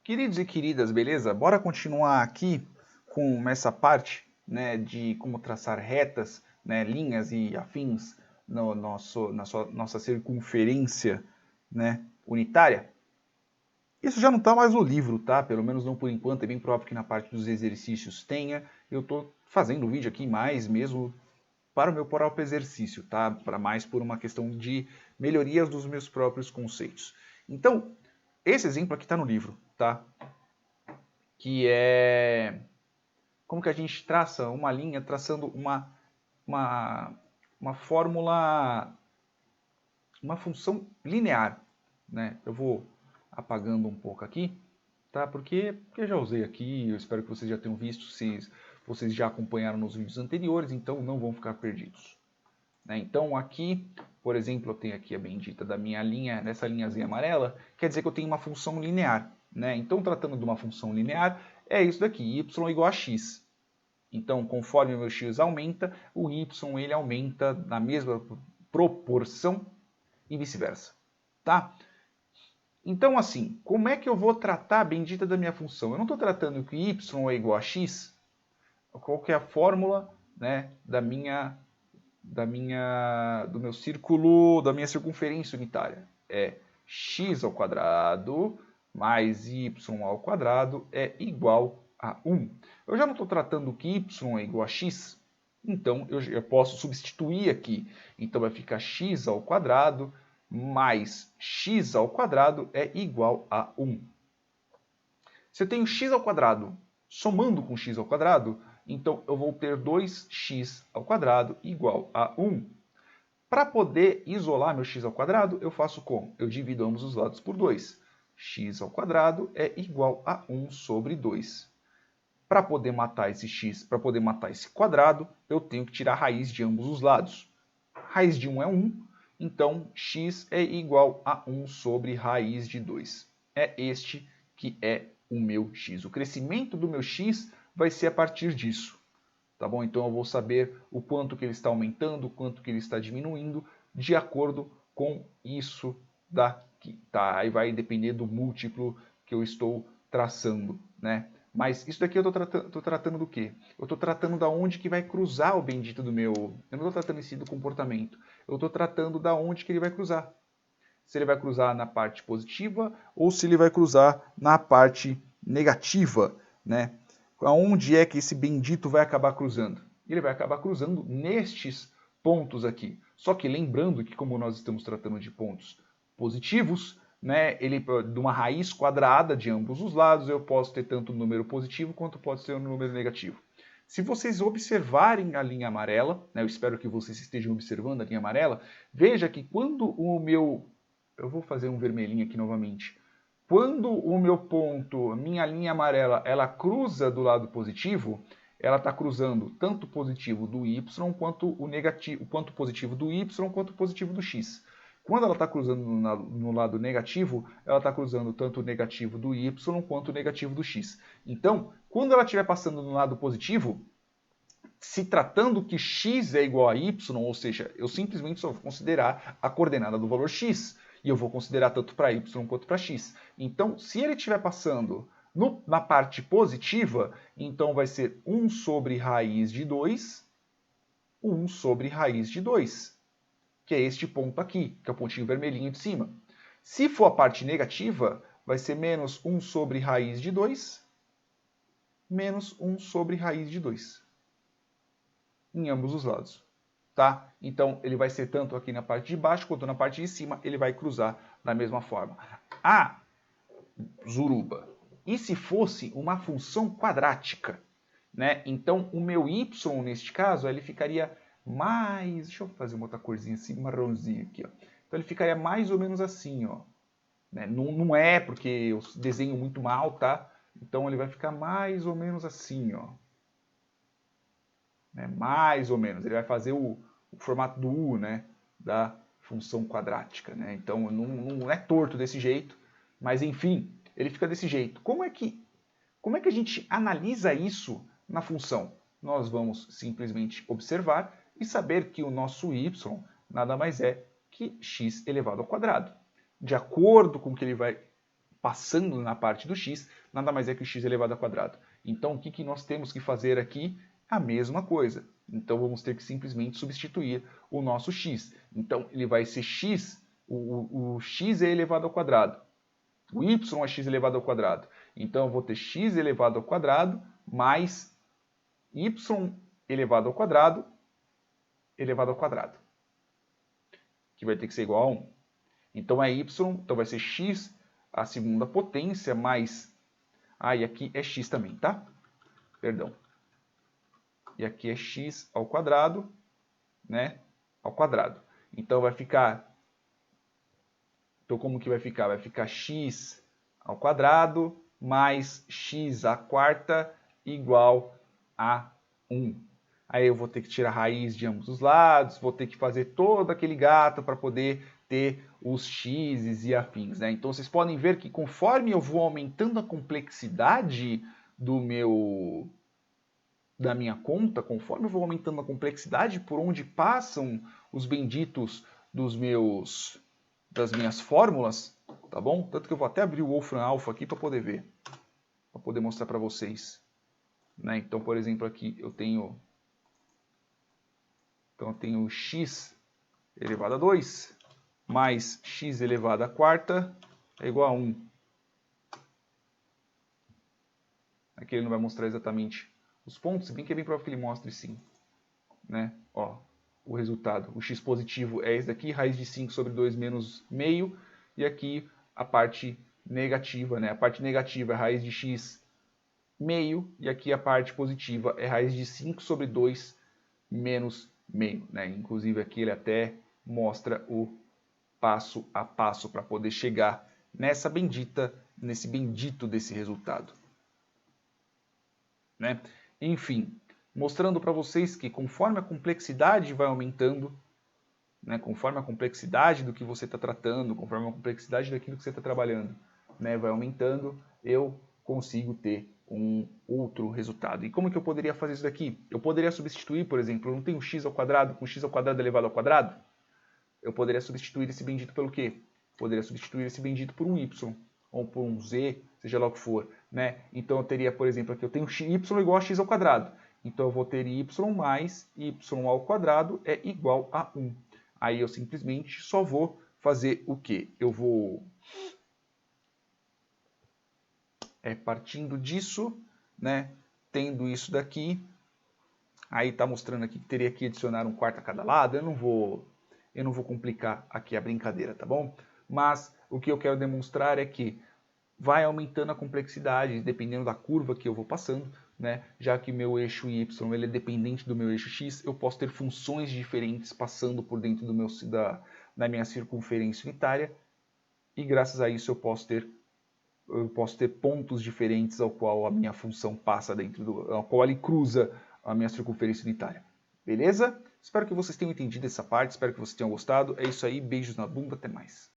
Queridos e queridas, beleza? Bora continuar aqui com essa parte, né, de como traçar retas, né, linhas e afins no nossa circunferência, né, unitária. Isso já não está mais no livro, tá? Pelo menos não por enquanto. É bem provável que na parte dos exercícios tenha. Eu estou fazendo o vídeo aqui mais mesmo para o meu próprio exercício, tá? Para mais por uma questão de melhorias dos meus próprios conceitos. Então, esse exemplo aqui está no livro, tá? Que é como que a gente traça uma linha traçando uma fórmula, uma função linear, né? Eu vou apagando um pouco aqui, tá? Porque eu já usei aqui, eu espero que vocês já tenham visto, se vocês já acompanharam nos vídeos anteriores, então não vão ficar perdidos. Né? Então aqui, por exemplo, eu tenho aqui a bendita da minha linha, nessa linhazinha amarela, quer dizer que eu tenho uma função linear. Né? Então, tratando de uma função linear, é isso daqui, y igual a x. Então, conforme o meu x aumenta, o y ele aumenta na mesma proporção e vice-versa. Tá? Então, assim, como é que eu vou tratar a bendita da minha função? Eu não estou tratando que y é igual a x, qual que é a fórmula, né, do meu círculo, da minha circunferência unitária. É x ao quadrado mais y ao quadrado é igual a 1. Eu já não estou tratando que y é igual a x, então eu posso substituir aqui. Então vai ficar x ao quadrado mais x ao quadrado é igual a 1. Se eu tenho x ao quadrado somando com x ao quadrado, então eu vou ter 2x ao quadrado igual a 1. Para poder isolar meu x ao quadrado, eu faço como? Eu divido ambos os lados por 2. X ao quadrado é igual a 1 sobre 2. Para poder matar esse x, para poder matar esse quadrado, eu tenho que tirar a raiz de ambos os lados. Raiz de 1 é 1, então x é igual a 1 sobre raiz de 2. É este que é o meu x. O crescimento do meu x vai ser a partir disso. Tá bom? Então eu vou saber o quanto que ele está aumentando, o quanto que ele está diminuindo, de acordo com isso daqui. Tá? Aí vai depender do múltiplo que eu estou traçando, né? Mas isso daqui eu estou tratando do quê? Eu estou tratando da onde que vai cruzar o bendito do meu... Eu não estou tratando em si do comportamento. Eu estou tratando da onde que ele vai cruzar. Se ele vai cruzar na parte positiva ou se ele vai cruzar na parte negativa, né? Aonde é que esse bendito vai acabar cruzando? Ele vai acabar cruzando nestes pontos aqui. Só que lembrando que como nós estamos tratando de pontos positivos, né, ele de uma raiz quadrada de ambos os lados, eu posso ter tanto um número positivo quanto pode ser um número negativo. Se vocês observarem a linha amarela, né, eu espero que vocês estejam observando a linha amarela, veja que quando o meu... Eu vou fazer um vermelhinho aqui novamente. Quando o meu ponto, a minha linha amarela, ela cruza do lado positivo, ela está cruzando tanto o positivo do y quanto o negativo, quanto positivo do y quanto o positivo do x. Quando ela está cruzando no lado negativo, ela está cruzando tanto o negativo do y quanto o negativo do x. Então, quando ela estiver passando no lado positivo, se tratando que x é igual a y, ou seja, eu simplesmente só vou considerar a coordenada do valor x. E eu vou considerar tanto para y quanto para x. Então, se ele estiver passando na parte positiva, então vai ser 1 sobre raiz de 2, 1 sobre raiz de 2, que é este ponto aqui, que é o pontinho vermelhinho de cima. Se for a parte negativa, vai ser menos 1 sobre raiz de 2, menos 1 sobre raiz de 2, em ambos os lados. Tá? Então, ele vai ser tanto aqui na parte de baixo quanto na parte de cima, ele vai cruzar da mesma forma. Ah, Zuruba, e se fosse uma função quadrática? Né? Então, o meu y, neste caso, ele ficaria mais... Deixa eu fazer uma outra corzinha assim, marronzinho aqui. Ó. Então, ele ficaria mais ou menos assim. Ó. Né? Não é porque eu desenho muito mal, tá? Então, ele vai ficar mais ou menos assim, ó. Né? Mais ou menos. Ele vai fazer o formato do U, né? Da função quadrática. Né? Então, não é torto desse jeito, mas enfim, ele fica desse jeito. Como é que a gente analisa isso na função? Nós vamos simplesmente observar e saber que o nosso y nada mais é que x elevado ao quadrado. De acordo com que ele vai passando na parte do x, nada mais é que o x elevado ao quadrado. Então, o que nós temos que fazer aqui? A mesma coisa. Então, vamos ter que simplesmente substituir o nosso x. Então, ele vai ser x, o x é elevado ao quadrado. O y é x elevado ao quadrado. Então, eu vou ter x elevado ao quadrado mais y elevado ao quadrado, que vai ter que ser igual a 1. Então, é y, então vai ser x a segunda potência mais... Ah, e aqui é x também, tá? Perdão. E aqui é x ao quadrado, né? Ao quadrado. Então, vai ficar... Então, como que vai ficar? Vai ficar x ao quadrado mais x à quarta igual a 1. Aí eu vou ter que tirar a raiz de ambos os lados, vou ter que fazer todo aquele gato para poder ter os x's e afins, né? Então vocês podem ver que conforme eu vou aumentando a complexidade da minha conta, conforme eu vou aumentando a complexidade por onde passam os benditos das minhas fórmulas, tá bom? Tanto que eu vou até abrir o Wolfram Alpha aqui para poder ver, para poder mostrar para vocês, né? Então, por exemplo, aqui eu tenho x elevado a 2 mais x elevado à quarta é igual a 1. Aqui ele não vai mostrar exatamente os pontos, se bem que é bem provável que ele mostre sim, né? Ó, o resultado, o x positivo é esse daqui, raiz de 5 sobre 2 menos meio, e aqui a parte negativa, né? A parte negativa é raiz de x meio, e aqui a parte positiva é raiz de 5 sobre 2 menos meio, né? Inclusive aqui ele até mostra o passo a passo para poder chegar nesse bendito desse resultado, né? Enfim, mostrando para vocês que conforme a complexidade vai aumentando, né, conforme a complexidade do que você está tratando, conforme a complexidade daquilo que você está trabalhando, né, vai aumentando, eu consigo ter um outro resultado. E como que eu poderia fazer isso daqui? Eu poderia substituir, por exemplo, eu não tenho x ao quadrado com x ao quadrado elevado ao quadrado? Eu poderia substituir esse bendito pelo quê? Poderia substituir esse bendito por um y, ou por um z, seja lá o que for, né? Então eu teria, por exemplo, aqui eu tenho y igual a x ao quadrado. Então eu vou ter y mais y ao quadrado é igual a 1. Aí eu simplesmente só vou fazer o quê? Eu vou... partindo disso, né? Tendo isso daqui, aí está mostrando aqui que teria que adicionar um quarto a cada lado. Eu não vou complicar aqui a brincadeira, tá bom? Mas o que eu quero demonstrar é que vai aumentando a complexidade, dependendo da curva que eu vou passando, né? Já que meu eixo y ele é dependente do meu eixo x, eu posso ter funções diferentes passando por dentro da minha circunferência unitária, e graças a isso eu posso ter pontos diferentes ao qual a minha função passa ao qual ele cruza a minha circunferência unitária. Beleza? Espero que vocês tenham entendido essa parte, espero que vocês tenham gostado. É isso aí, beijos na bunda, até mais.